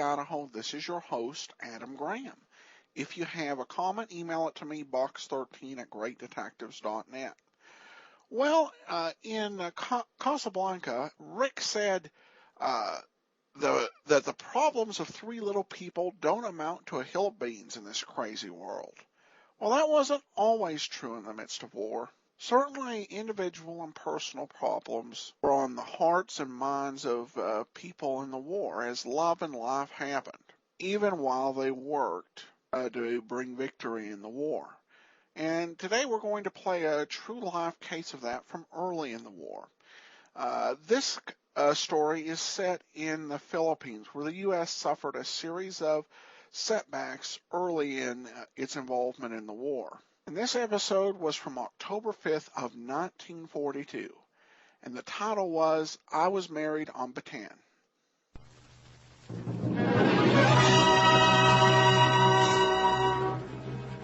Idaho. This is your host, Adam Graham. If you have a comment, email it to me, box13@greatdetectives.net. Well, in Casablanca, Rick said that the problems of three little people don't amount to a hill of beans in this crazy world. Well, that wasn't always true in the midst of war. Certainly, individual and personal problems were on the hearts and minds of people in the war as love and life happened, even while they worked to bring victory in the war. And today we're going to play a true life case of that from early in the war. This story is set in the Philippines, where the U.S. suffered a series of setbacks early in its involvement in the war. And this episode was from October 5th of 1942, and the title was I Was Married on Bataan.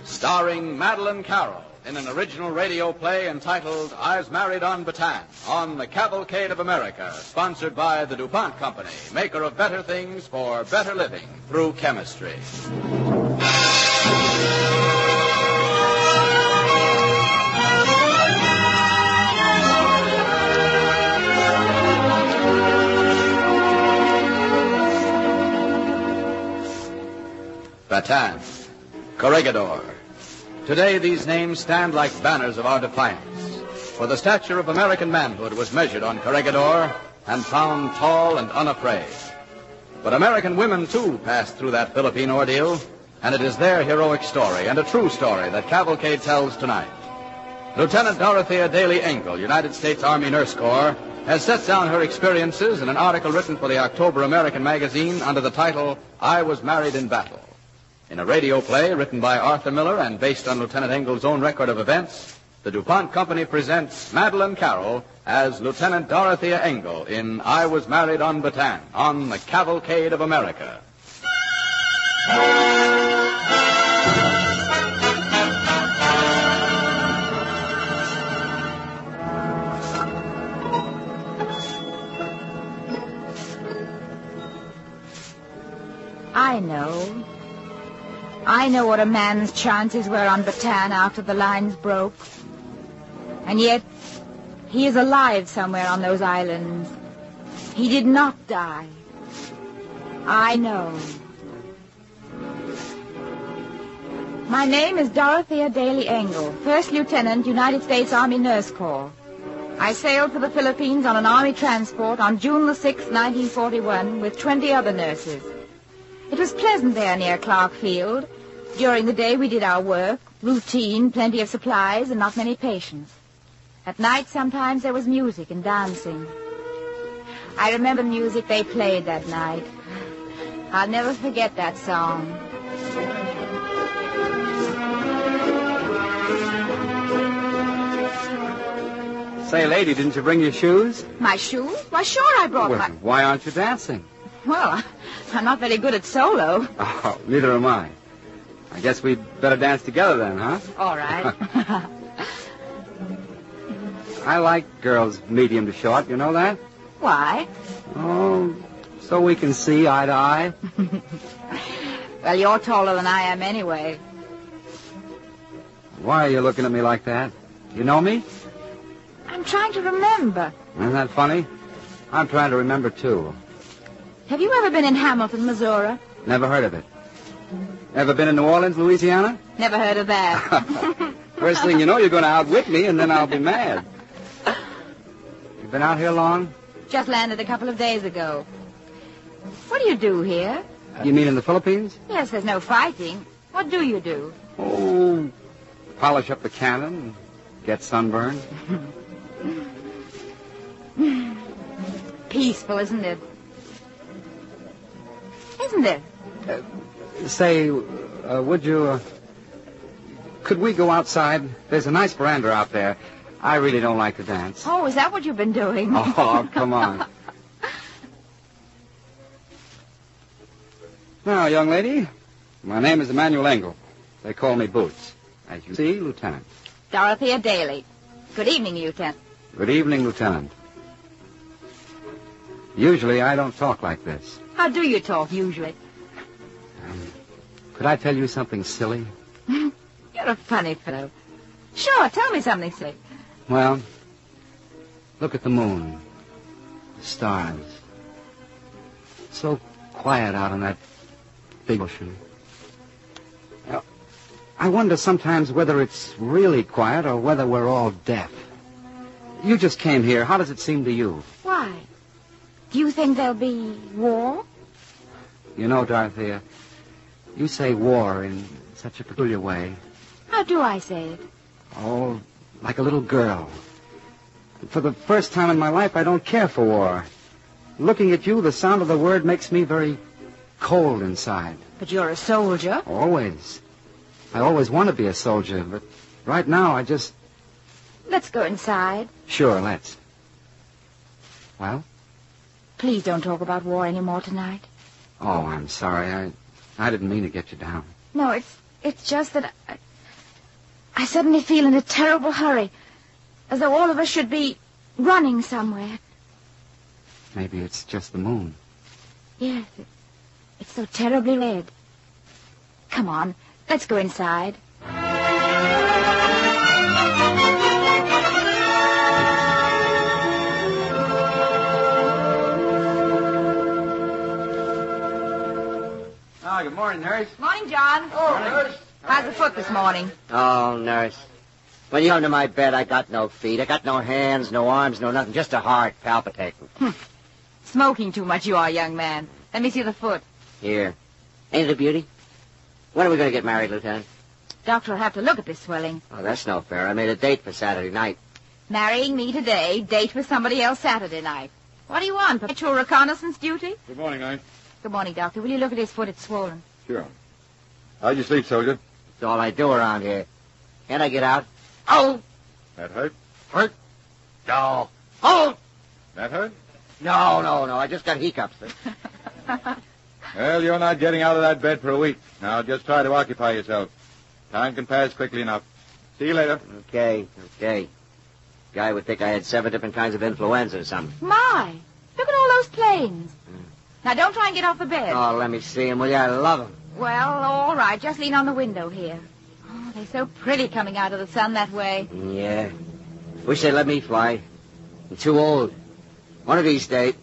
Starring Madeline Carroll in an original radio play entitled I Was Married on Bataan on the Cavalcade of America, sponsored by the DuPont Company, maker of better things for better living through chemistry. Bataan, Corregidor. Today these names stand like banners of our defiance, for the stature of American manhood was measured on Corregidor and found tall and unafraid. But American women, too, passed through that Philippine ordeal, and it is their heroic story, and a true story, that Cavalcade tells tonight. Lieutenant Dorothea Daly Engel, United States Army Nurse Corps, has set down her experiences in an article written for the October American magazine under the title, I Was Married in Battle. In a radio play written by Arthur Miller and based on Lieutenant Engel's own record of events, the DuPont Company presents Madeline Carroll as Lieutenant Dorothea Engel in I Was Married on Bataan on the Cavalcade of America. I know what a man's chances were on Bataan after the lines broke. And yet, he is alive somewhere on those islands. He did not die. I know. My name is Dorothea Daly Engel, First Lieutenant, United States Army Nurse Corps. I sailed for the Philippines on an Army transport on June the 6th, 1941, with 20 other nurses. It was pleasant there near Clark Field. During the day we did our work, routine, plenty of supplies, and not many patients. At night sometimes there was music and dancing. I remember the music they played that night. I'll never forget that song. Say, lady, didn't you bring your shoes? My shoes? Why, sure I brought my... Why aren't you dancing? Well, I'm not very good at solo. Oh, neither am I. I guess we'd better dance together then, huh? All right. I like girls medium to short, you know that? Why? Oh, so we can see eye to eye. Well, you're taller than I am anyway. Why are you looking at me like that? You know me? I'm trying to remember. Isn't that funny? I'm trying to remember, too. Have you ever been in Hamilton, Missouri? Never heard of it. Ever been in New Orleans, Louisiana? Never heard of that. First thing you know, you're going to outwit me, and then I'll be mad. You been out here long? Just landed a couple of days ago. What do you do here? You mean in the Philippines? Yes, there's no fighting. What do you do? Oh, polish up the cannon, get sunburned. Peaceful, isn't it? Isn't it? Say, would you... could we go outside? There's a nice veranda out there. I really don't like to dance. Oh, is that what you've been doing? Oh, come on. Now, young lady, my name is Emmanuel Engel. They call me Boots. As you see, Lieutenant. Dorothea Daly. Good evening, Lieutenant. Good evening, Lieutenant. Usually I don't talk like this. How do you talk, usually? Could I tell you something silly? You're a funny fellow. Sure, tell me something silly. Well, look at the moon. The stars. So quiet out on that big ocean. Now, I wonder sometimes whether it's really quiet or whether we're all deaf. You just came here. How does it seem to you? Why? Do you think there'll be war? You know, Dorothea, you say war in such a peculiar way. How do I say it? Oh, like a little girl. For the first time in my life, I don't care for war. Looking at you, the sound of the word makes me very cold inside. But you're a soldier. Always. I always want to be a soldier, but right now I just... Let's go inside. Sure, let's. Well? Please don't talk about war anymore tonight. Oh, I'm sorry. I didn't mean to get you down. No, it's just that I suddenly feel in a terrible hurry, as though all of us should be running somewhere. Maybe it's just the moon. Yes, it's so terribly red. Come on, let's go inside. Oh, good morning, Nurse. Morning, John. Oh, Nurse. How's the foot this morning? Oh, Nurse. When you come to my bed, I got no feet. I got no hands, no arms, no nothing. Just a heart palpitating. Smoking too much you are, young man. Let me see the foot. Here. Ain't it a beauty? When are we going to get married, Lieutenant? Doctor will have to look at this swelling. Oh, that's no fair. I made a date for Saturday night. Marrying me today, date with somebody else Saturday night. What do you want, perpetual reconnaissance duty? Good morning, Aunt. Good morning, Doctor. Will you look at his foot? It's swollen. Sure. How'd you sleep, soldier? That's all I do around here. Can't I get out? Oh! That hurt? Hurt? No. Oh! That hurt? No. I just got hiccups. Well, you're not getting out of that bed for a week. Now, just try to occupy yourself. Time can pass quickly enough. See you later. Okay. Guy would think I had 7 different kinds of influenza or something. My! Look at all those planes. Now, don't try and get off the bed. Oh, let me see him, will you? I love him. Well, all right. Just lean on the window here. Oh, they're so pretty coming out of the sun that way. Yeah. Wish they'd let me fly. I'm too old. One of these days.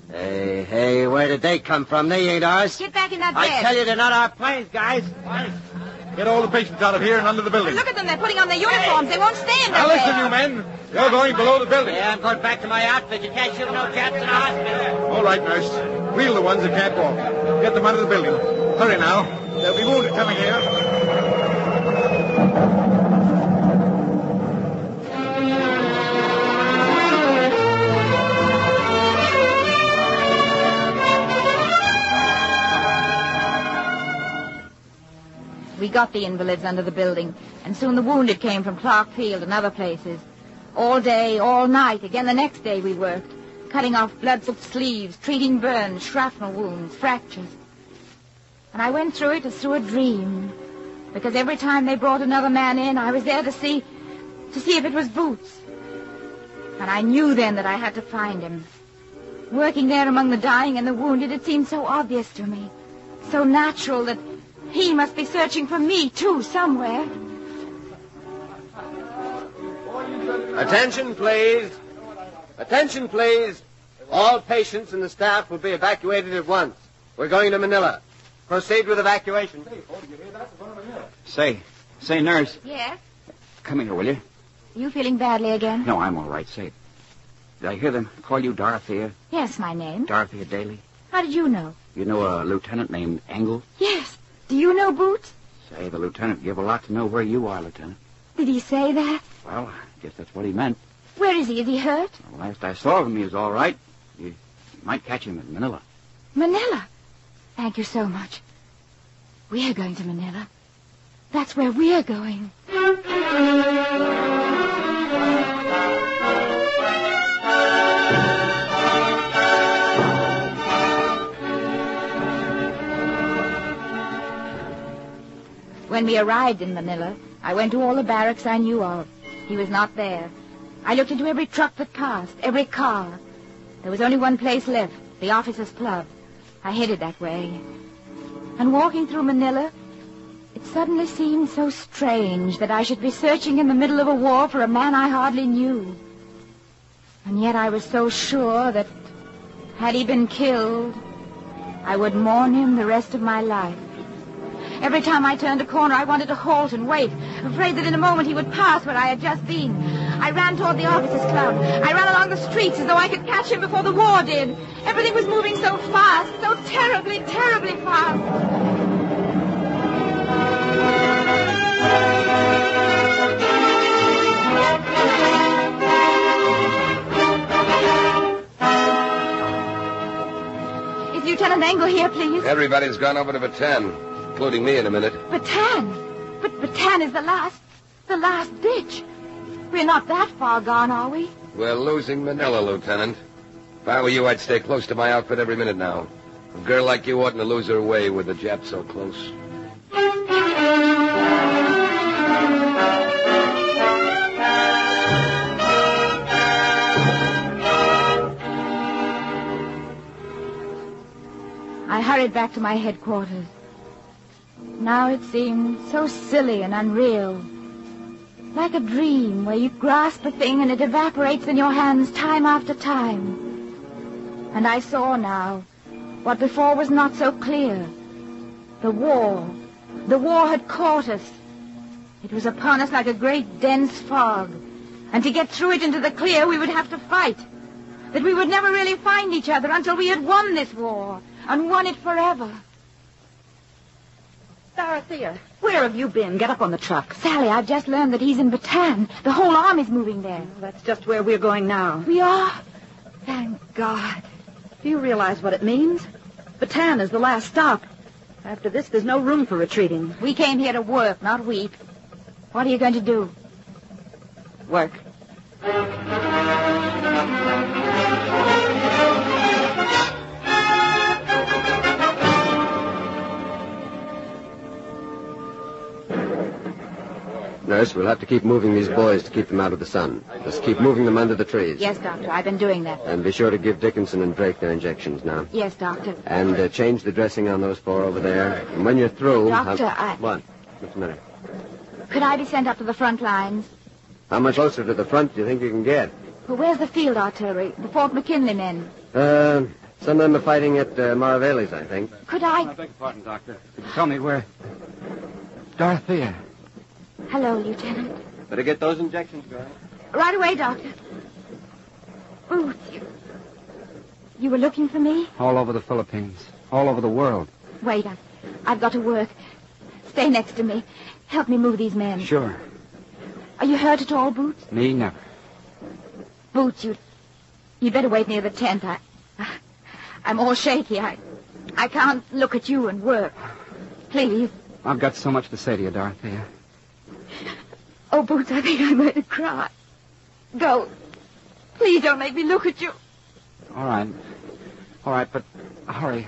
Hey, where did they come from? They ain't ours. Get back in that bed. I tell you, they're not our planes, guys. Get all the patients out of here and under the building. Look at them. They're putting on their uniforms. They won't stand Now, up listen, there. you men. You're going below the building. Yeah, I'm going back to my outfit. You can't shoot no chaps in a hospital. All right, nurse. Wheel the ones that can't walk. Get them under the building. Hurry now. There'll be wounded coming here. We got the invalids under the building, and soon the wounded came from Clark Field and other places. All day, all night, again the next day we worked, cutting off blood-soaked sleeves, treating burns, shrapnel wounds, fractures. And I went through it as through a dream, because every time they brought another man in, I was there to see if it was Boots. And I knew then that I had to find him. Working there among the dying and the wounded, it seemed so obvious to me, so natural that he must be searching for me, too, somewhere. Attention, please. Attention, please. All patients and the staff will be evacuated at once. We're going to Manila. Proceed with evacuation. Say, nurse, Yes? come here, will you? You feeling badly again? No, I'm all right. Say, did I hear them call you Dorothea? Yes, my name. Dorothea Daly? How did you know? You know a lieutenant named Engel? Yes. Do you know Boots? Say, the lieutenant gave a lot to know where you are, Lieutenant. Did he say that? Well, I guess that's what he meant. Where is he? Is he hurt? Well, last I saw of him, he was all right. You might catch him in Manila. Manila. Thank you so much. We're going to Manila. That's where we're going. When we arrived in Manila, I went to all the barracks I knew of. He was not there. I looked into every truck that passed, every car. There was only one place left, the officers' club. I headed that way. And walking through Manila, it suddenly seemed so strange that I should be searching in the middle of a war for a man I hardly knew. And yet I was so sure that, had he been killed, I would mourn him the rest of my life. Every time I turned a corner, I wanted to halt and wait, afraid that in a moment he would pass where I had just been. I ran toward the officers' club. I ran along the streets as though I could catch him before the war did. Everything was moving so fast, so terribly, terribly fast. Is Lieutenant Engel here, please? Everybody's gone over to Bataan. Including me in a minute. Bataan? But Bataan is the last ditch. We're not that far gone, are we? We're losing Manila, Lieutenant. If I were you, I'd stay close to my outfit every minute now. A girl like you oughtn't to lose her way with the Japs so close. I hurried back to my headquarters. Now it seemed so silly and unreal. Like a dream where you grasp a thing and it evaporates in your hands time after time. And I saw now what before was not so clear. The war. The war had caught us. It was upon us like a great dense fog. And to get through it into the clear, we would have to fight. That we would never really find each other until we had won this war. And won it forever. Dorothea, where have you been? Get up on the truck. Sally, I've just learned that he's in Bataan. The whole army's moving there. Well, that's just where we're going now. We are? Thank God. Do you realize what it means? Bataan is the last stop. After this, there's no room for retreating. We came here to work, not weep. What are you going to do? Work. Nurse, we'll have to keep moving these boys to keep them out of the sun. Just keep moving them under the trees. Yes, Doctor. I've been doing that. And be sure to give Dickinson and Drake their injections now. Yes, Doctor. And change the dressing on those four over there. And when you're through... Doctor, What? What's the matter? Could I be sent up to the front lines? How much closer to the front do you think you can get? Well, where's the field artillery? The Fort McKinley men? Some of them are fighting at Maraveli's, I think. Could I... I beg your pardon, Doctor. Could you tell me where... Dorothea. Hello, Lieutenant. Better get those injections, girl. Right away, Doctor. Boots, you were looking for me? All over the Philippines. All over the world. Wait, I've got to work. Stay next to me. Help me move these men. Sure. Are you hurt at all, Boots? Me, never. Boots, you'd better wait near the tent. I'm all shaky. I can't look at you and work. Please. I've got so much to say to you, Dorothea. Oh, Boots, I think I'm going to cry. Go. Please don't make me look at you. All right. All right, but hurry.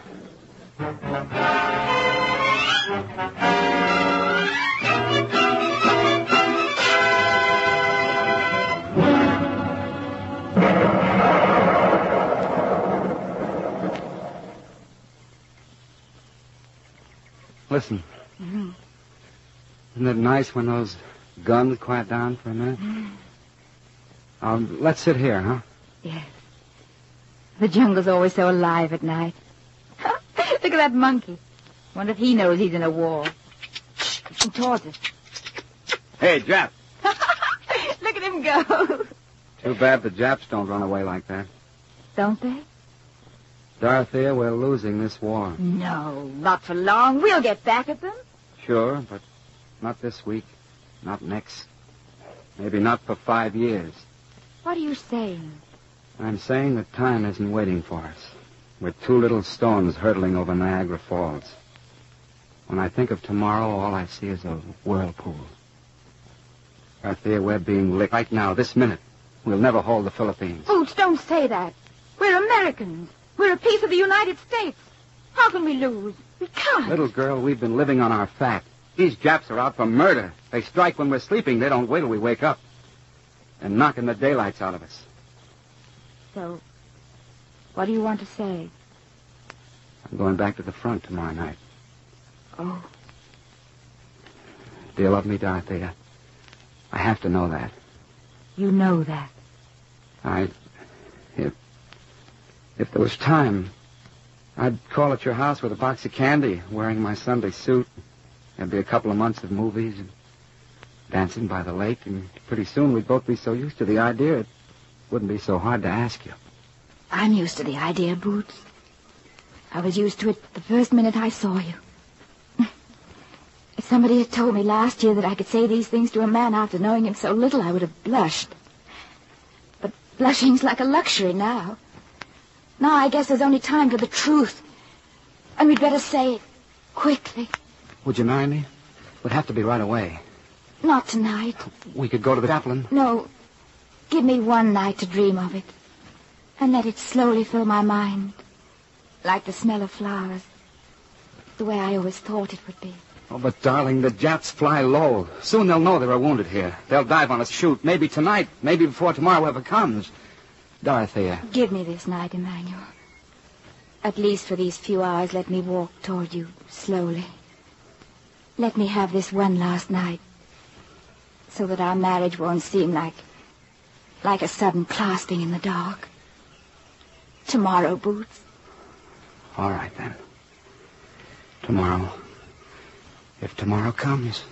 Listen. Mm-hmm. Isn't it nice when those guns quiet down for a minute? Let's sit here, huh? Yes. The jungle's always so alive at night. Look at that monkey. Wonder if he knows he's in a war. Shh, come towards us. Hey, Jap. Look at him go. Too bad the Japs don't run away like that. Don't they? Dorothea, we're losing this war. No, not for long. We'll get back at them. Sure, but not this week. Not next. Maybe not for 5 years. What are you saying? I'm saying that time isn't waiting for us. We're two little stones hurtling over Niagara Falls. When I think of tomorrow, all I see is a whirlpool. Dorothea, we're being licked right now, this minute. We'll never hold the Philippines. Boots, don't say that. We're Americans. We're a piece of the United States. How can we lose? We can't. Little girl, we've been living on our fat. These Japs are out for murder. They strike when we're sleeping. They don't wait till we wake up. They're knocking the daylights out of us. So, what do you want to say? I'm going back to the front tomorrow night. Oh. Do you love me, Dorothea? I have to know that. You know that. If there was time, I'd call at your house with a box of candy, wearing my Sunday suit. There'd be a couple of months of movies and dancing by the lake, and pretty soon we'd both be so used to the idea it wouldn't be so hard to ask you. I'm used to the idea, Boots. I was used to it the first minute I saw you. If somebody had told me last year that I could say these things to a man after knowing him so little, I would have blushed. But blushing's like a luxury now. Now I guess there's only time for the truth. And we'd better say it quickly. Would you marry me? It would have to be right away. Not tonight. We could go to the chaplain. No. Give me one night to dream of it. And let it slowly fill my mind. Like the smell of flowers. The way I always thought it would be. Oh, but, darling, the Japs fly low. Soon they'll know they were wounded here. They'll dive on us, shoot. Maybe tonight. Maybe before tomorrow, whoever comes. Dorothea. Give me this night, Emmanuel. At least for these few hours, let me walk toward you slowly. Let me have this one last night. So that our marriage won't seem like a sudden clasping in the dark. Tomorrow, Boots. All right, then. Tomorrow. If tomorrow comes.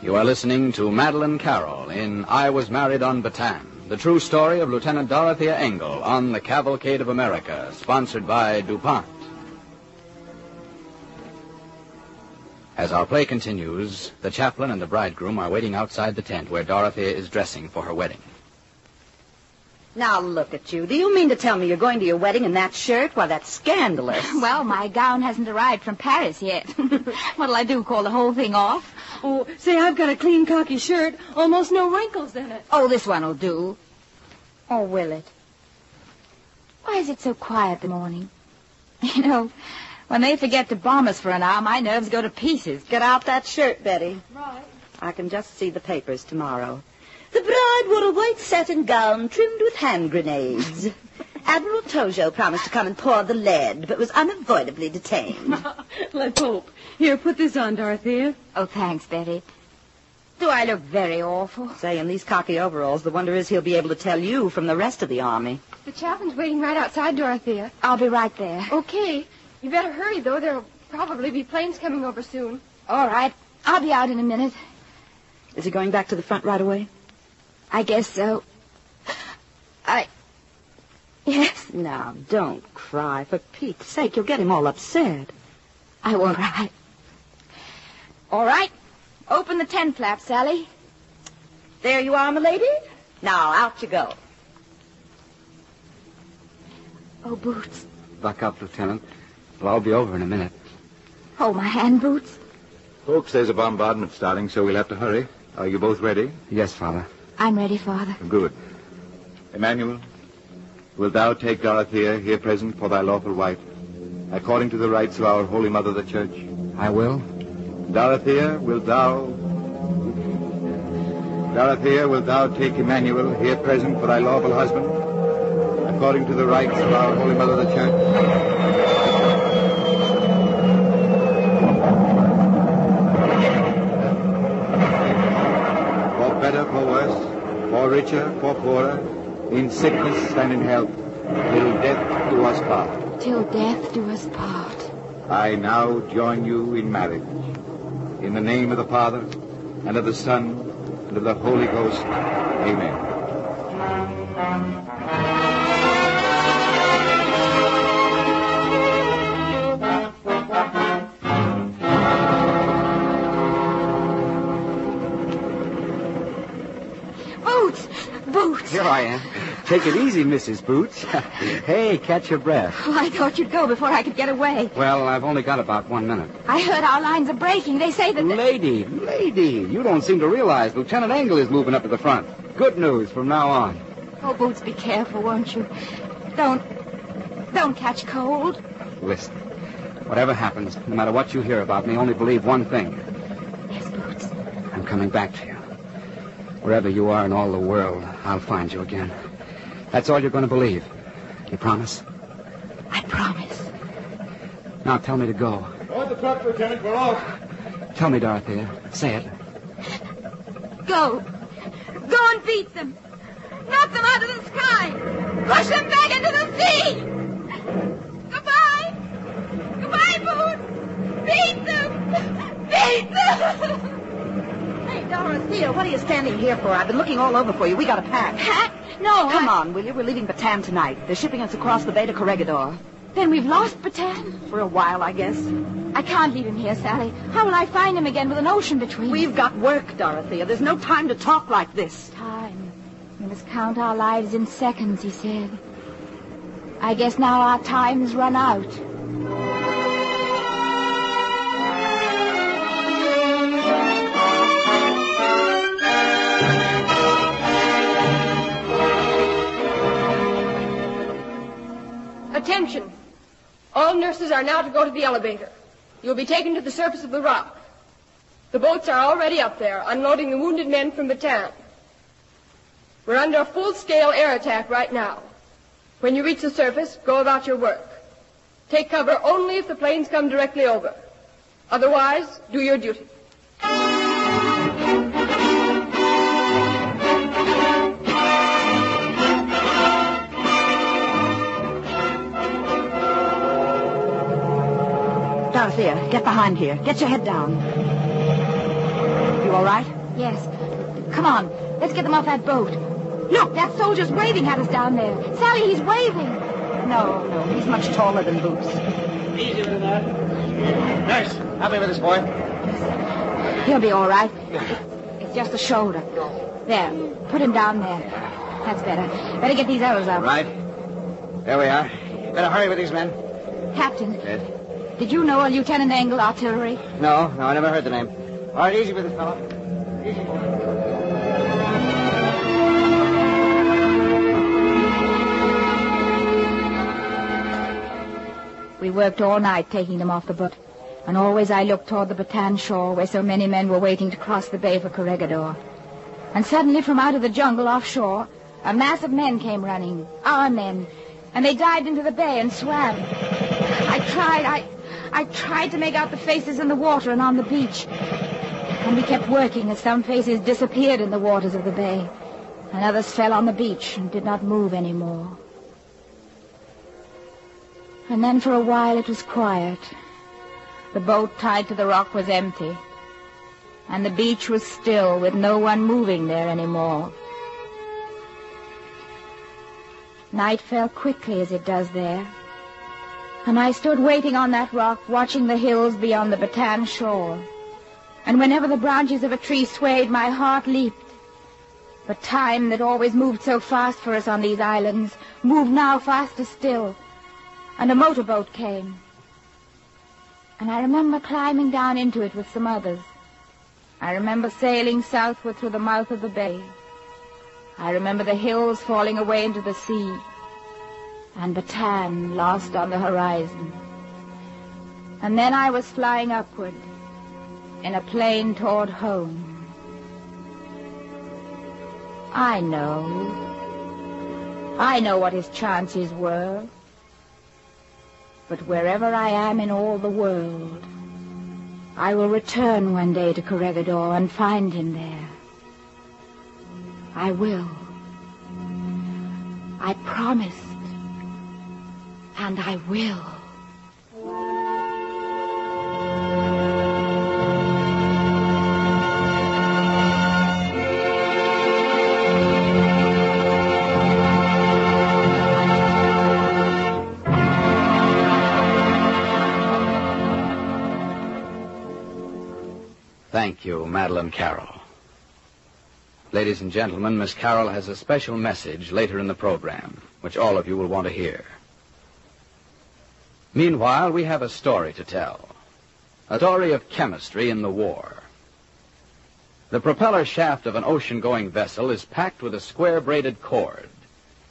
You are listening to Madeline Carroll in I Was Married on Bataan, the true story of Lieutenant Dorothea Engel on the Cavalcade of America, sponsored by DuPont. As our play continues, the chaplain and the bridegroom are waiting outside the tent where Dorothea is dressing for her wedding. Now look at you. Do you mean to tell me you're going to your wedding in that shirt? Why, that's scandalous. Well, my gown hasn't arrived from Paris yet. What'll I do, call the whole thing off? Oh, say, I've got a clean khaki shirt, almost no wrinkles in it. Oh, this one'll do. Or will it? Why is it so quiet this morning? You know, when they forget to bomb us for an hour, my nerves go to pieces. Get out that shirt, Betty. Right. I can just see the papers tomorrow. The bride wore a white satin gown trimmed with hand grenades. Admiral Tojo promised to come and pour the lead, but was unavoidably detained. Let's hope. Here, put this on, Dorothea. Oh, thanks, Betty. Do I look very awful? Say, in these khaki overalls, the wonder is he'll be able to tell you from the rest of the army. The chaplain's waiting right outside, Dorothea. I'll be right there. Okay. You better hurry, though. There'll probably be planes coming over soon. All right. I'll be out in a minute. Is he going back to the front right away? I guess so. Yes. Now, don't cry. For Pete's sake, you'll get him all upset. I won't cry. All right. Open the tent flap, Sally. There you are, m'lady. Now, out you go. Oh, Boots. Buck up, Lieutenant. It'll all be over in a minute. Hold my hand, Boots. Folks, there's a bombardment starting, so we'll have to hurry. Are you both ready? Yes, Father. I'm ready, Father. Good. Emmanuel, wilt thou take Dorothea, here present, for thy lawful wife, according to the rites of our Holy Mother, the Church? I will. Dorothea, wilt thou take Emmanuel, here present, for thy lawful husband, according to the rites of our Holy Mother, the Church? For better, for worse, for richer, for poorer, in sickness and in health, till death do us part. Till death do us part. I now join you in marriage. In the name of the Father, and of the Son, and of the Holy Ghost. Amen. Boots! Here I am. Take it easy, Mrs. Boots. Hey, catch your breath. Oh, I thought you'd go before I could get away. Well, I've only got about 1 minute. I heard our lines are breaking. They say that... Lady, you don't seem to realize Lieutenant Engel is moving up to the front. Good news from now on. Oh, Boots, be careful, won't you? Don't catch cold. Listen, Whatever happens, no matter what you hear about me, only believe one thing. Yes, Boots. I'm coming back to you. Wherever you are in all the world, I'll find you again. That's all you're going to believe. You promise? I promise. Now tell me to go. Go in the truck, Lieutenant. We're off. Tell me, Dorothea. Say it. Go. Go and beat them. Knock them out of the sky. Push them back into the sea. Goodbye. Goodbye, Boots. Beat them. Beat them. Hey, Dorothea, what are you standing here for? I've been looking all over for you. We got to pack. Pack? No, Come on, will you? We're leaving Bataan tonight. They're shipping us across the bay to Corregidor. Then we've lost Bataan. For a while, I guess. I can't leave him here, Sally. How will I find him again with an ocean between us? We've got work, Dorothea. There's no time to talk like this. Time. We must count our lives in seconds, he said. I guess now our time's run out. Attention. All nurses are now to go to the elevator. You'll be taken to the surface of the rock. The boats are already up there, unloading the wounded men from Bataan. We're under a full-scale air attack right now. When you reach the surface, go about your work. Take cover only if the planes come directly over. Otherwise, do your duty. Dorothea, get behind here. Get your head down. You all right? Yes. Come on. Let's get them off that boat. Look, that soldier's waving at us down there. Sally, he's waving. No, he's much taller than Boots. Easy with that. Nurse, help me with this boy. He'll be all right. It's just the shoulder. There. Put him down there. That's better. Better get these arrows out. Right. There we are. Better hurry with these men. Captain. Yes. Did you know a Lieutenant Engel, artillery? No, I never heard the name. All right, easy with this fellow. Easy, boy. We worked all night taking them off the boat. And always I looked toward the Bataan shore where so many men were waiting to cross the bay for Corregidor. And suddenly from out of the jungle offshore, a mass of men came running. Our men. And they dived into the bay and swam. I tried to make out the faces in the water and on the beach. And we kept working as some faces disappeared in the waters of the bay. And others fell on the beach and did not move anymore. And then for a while it was quiet. The boat tied to the rock was empty. And the beach was still with no one moving there anymore. Night fell quickly as it does there. And I stood waiting on that rock, watching the hills beyond the Bataan shore. And whenever the branches of a tree swayed, my heart leaped. But time that always moved so fast for us on these islands moved now faster still. And a motorboat came. And I remember climbing down into it with some others. I remember sailing southward through the mouth of the bay. I remember the hills falling away into the sea. And Bataan lost on the horizon. And then I was flying upward in a plane toward home. I know what his chances were. But wherever I am in all the world, I will return one day to Corregidor and find him there. I will. I promised. And I will. Thank you, Madeline Carroll. Ladies and gentlemen, Miss Carroll has a special message later in the program, which all of you will want to hear. Meanwhile, we have a story to tell. A story of chemistry in the war. The propeller shaft of an ocean-going vessel is packed with a square braided cord.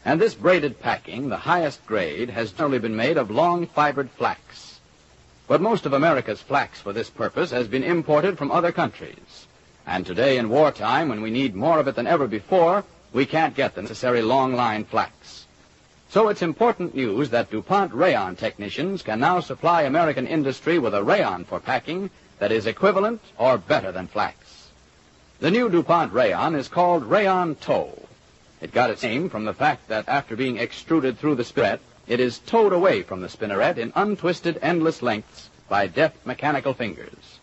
And this braided packing, the highest grade, has generally been made of long fibered flax. But most of America's flax for this purpose has been imported from other countries. And today in wartime, when we need more of it than ever before, we can't get the necessary long-line flax. So it's important news that DuPont rayon technicians can now supply American industry with a rayon for packing that is equivalent or better than flax. The new DuPont rayon is called rayon tow. It got its name from the fact that after being extruded through the spinneret, it is towed away from the spinneret in untwisted, endless lengths by deft mechanical fingers.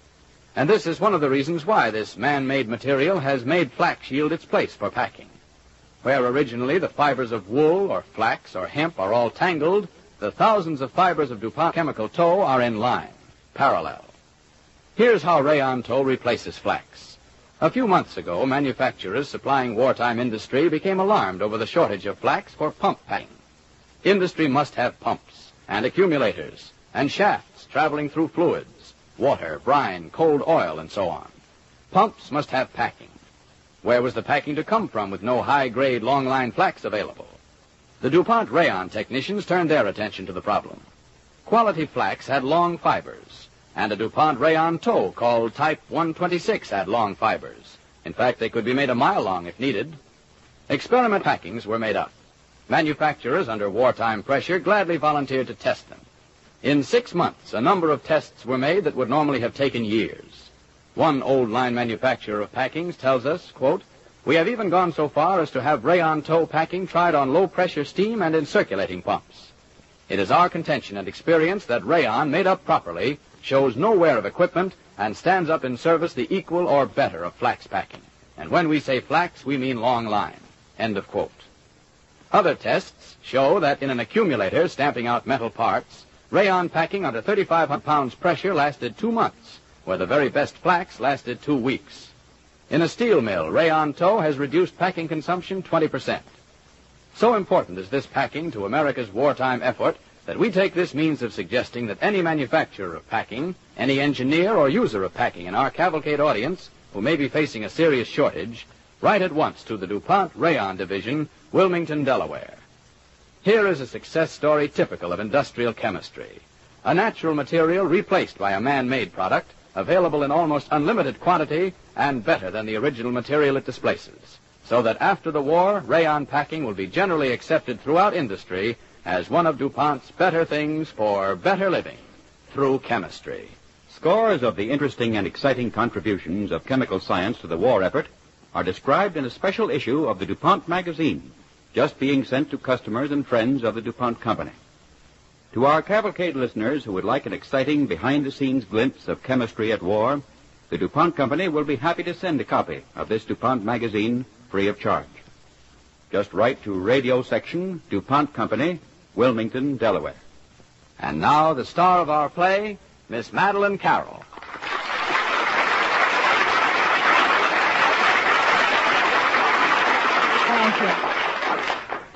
And this is one of the reasons why this man-made material has made flax yield its place for packing. Where originally the fibers of wool or flax or hemp are all tangled, the thousands of fibers of DuPont chemical tow are in line, parallel. Here's how rayon tow replaces flax. A few months ago, manufacturers supplying wartime industry became alarmed over the shortage of flax for pump packing. Industry must have pumps and accumulators and shafts traveling through fluids, water, brine, cold oil, and so on. Pumps must have packing. Where was the packing to come from with no high-grade long-line flax available? The DuPont rayon technicians turned their attention to the problem. Quality flax had long fibers, and a DuPont rayon tow called Type 126 had long fibers. In fact, they could be made a mile long if needed. Experiment packings were made up. Manufacturers under wartime pressure gladly volunteered to test them. In 6 months, a number of tests were made that would normally have taken years. One old-line manufacturer of packings tells us, quote, "We have even gone so far as to have rayon tow packing tried on low-pressure steam and in circulating pumps. It is our contention and experience that rayon, made up properly, shows no wear of equipment and stands up in service the equal or better of flax packing. And when we say flax, we mean long line." End of quote. Other tests show that in an accumulator stamping out metal parts, rayon packing under 3,500 pounds pressure lasted 2 months, where the very best flax lasted 2 weeks. In a steel mill, rayon tow has reduced packing consumption 20%. So important is this packing to America's wartime effort that we take this means of suggesting that any manufacturer of packing, any engineer or user of packing in our Cavalcade audience who may be facing a serious shortage, write at once to the DuPont Rayon Division, Wilmington, Delaware. Here is a success story typical of industrial chemistry. A natural material replaced by a man-made product, available in almost unlimited quantity and better than the original material it displaces, so that after the war, rayon packing will be generally accepted throughout industry as one of DuPont's better things for better living through chemistry. Scores of the interesting and exciting contributions of chemical science to the war effort are described in a special issue of the DuPont magazine, just being sent to customers and friends of the DuPont Company. To our Cavalcade listeners who would like an exciting behind-the-scenes glimpse of chemistry at war, the DuPont Company will be happy to send a copy of this DuPont magazine free of charge. Just write to Radio Section, DuPont Company, Wilmington, Delaware. And now the star of our play, Miss Madeline Carroll. Thank you.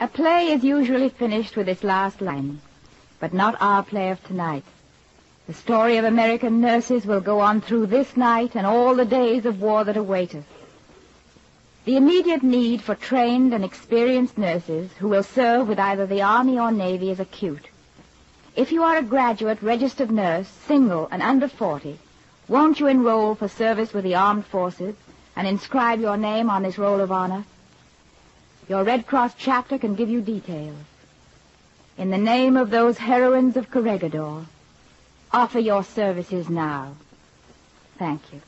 A play is usually finished with its last line, but not our play of tonight. The story of American nurses will go on through this night and all the days of war that await us. The immediate need for trained and experienced nurses who will serve with either the Army or Navy is acute. If you are a graduate registered nurse, single and under 40, won't you enroll for service with the armed forces and inscribe your name on this roll of honor? Your Red Cross chapter can give you details. In the name of those heroines of Corregidor, offer your services now. Thank you.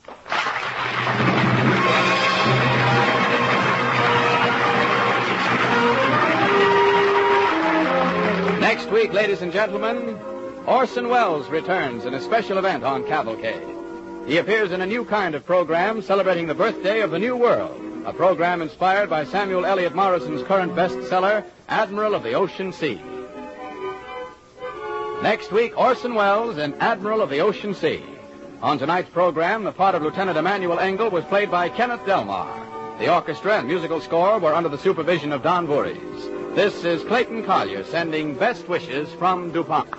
Next week, ladies and gentlemen, Orson Welles returns in a special event on Cavalcade. He appears in a new kind of program celebrating the birthday of the New World, a program inspired by Samuel Eliot Morrison's current bestseller, Admiral of the Ocean Sea. Next week, Orson Welles in Admiral of the Ocean Sea. On tonight's program, the part of Lieutenant Emmanuel Engel was played by Kenneth Delmar. The orchestra and musical score were under the supervision of Don Voorhees. This is Clayton Collier sending best wishes from DuPont.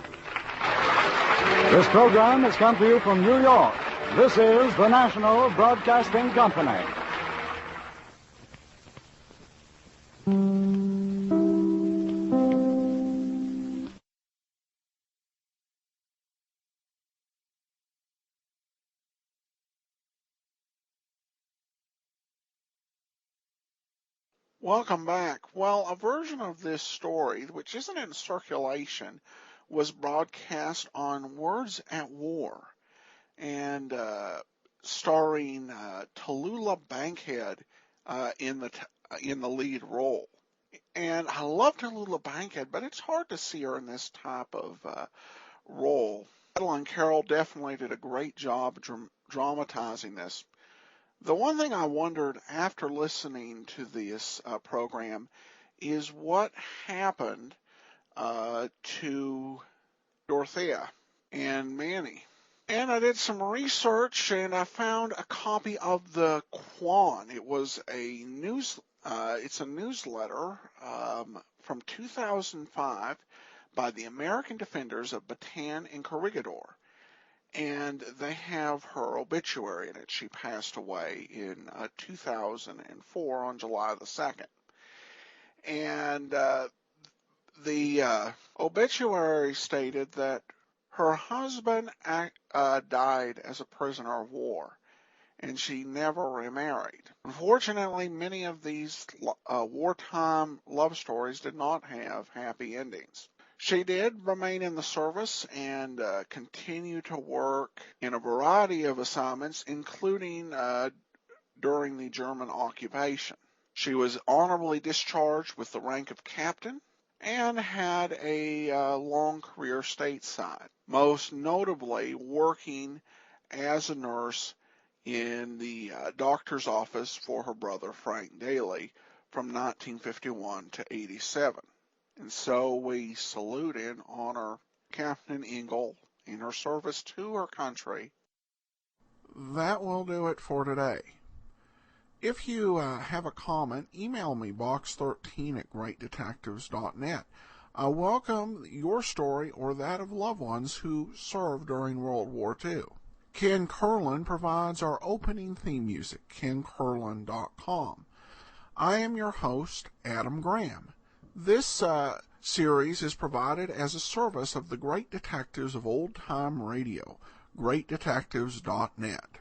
This program has come to you from New York. This is the National Broadcasting Company. Welcome back. Well, a version of this story, which isn't in circulation, was broadcast on Words at War, and starring Tallulah Bankhead in the lead role. And I love Tallulah Bankhead, but it's hard to see her in this type of role. Madeline Carroll definitely did a great job dramatizing this. The one thing I wondered after listening to this program is what happened to Dorothea and Manny. And I did some research and I found a copy of the Quan. It was a it's a newsletter from 2005 by the American Defenders of Bataan and Corregidor. And they have her obituary in it. She passed away in 2004 on July the 2nd. And the obituary stated that her husband died as a prisoner of war, and she never remarried. Unfortunately, many of these wartime love stories did not have happy endings. She did remain in the service and continue to work in a variety of assignments, including during the German occupation. She was honorably discharged with the rank of captain and had a long career stateside, most notably working as a nurse in the doctor's office for her brother Frank Daly from 1951 to 87. And so we salute and honor Captain Engel in her service to her country. That will do it for today. If you have a comment, email me, box13@greatdetectives.net. I welcome your story or that of loved ones who served during World War II. Ken Curlin provides our opening theme music, kencurlin.com. I am your host, Adam Graham. This series is provided as a service of the Great Detectives of Old Time Radio, greatdetectives.net.